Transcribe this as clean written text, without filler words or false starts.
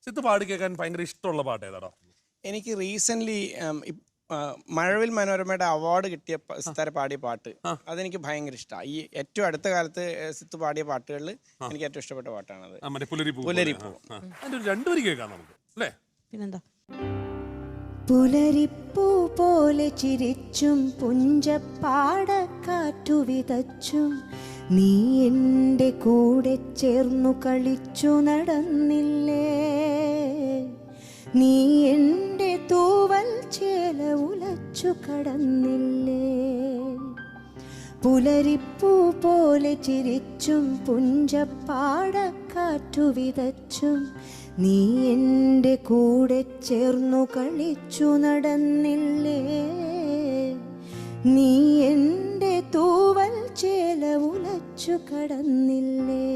Sixth പാടി കേൾക്കാൻ ഭയങ്കര ഇഷ്ടമുള്ള പാട്ട് ഏതാണോ? എനിക്ക് റീസെൻ്റ്ലി മഴവിൽ മനോരമയുടെ അവാർഡ് കിട്ടിയ സിത്താര പാടിയ പാട്ട് അതെനിക്ക് ഭയങ്കര ഇഷ്ടമാണ്. ഈ ഏറ്റവും അടുത്ത കാലത്ത് സിത്ത് പാടിയ പാട്ടുകളിൽ എനിക്ക് ഏറ്റവും ഇഷ്ടപ്പെട്ട പാട്ടാണത്. പുലരിപ്പൂ. രണ്ടുപേരും കേൾക്കാം നമുക്ക് അല്ലേ? പിന്നെന്താ? പുലരിപ്പൂ പോലെ ചിരിച്ചും പുഞ്ചപ്പാടക്കാറ്റു വിതച്ചും നീ എൻ്റെ കൂടെ ചേർന്നു കളിച്ചു നടന്നില്ലേ, നീ എൻ്റെ തൂവൽ ചേല ഉലച്ചു കടന്നില്ലേ. പുലരിപ്പൂ പോലെ ചിരിച്ചും പുഞ്ചപ്പാടക്കാറ്റു വിതച്ചും നീ എൻ്റെ കൂടെ ചേർന്നു കളിച്ചു നടന്നില്ലേ, നീ എൻ്റെ തൂവൽ ചേല ഉലച്ചു കടന്നില്ലേ.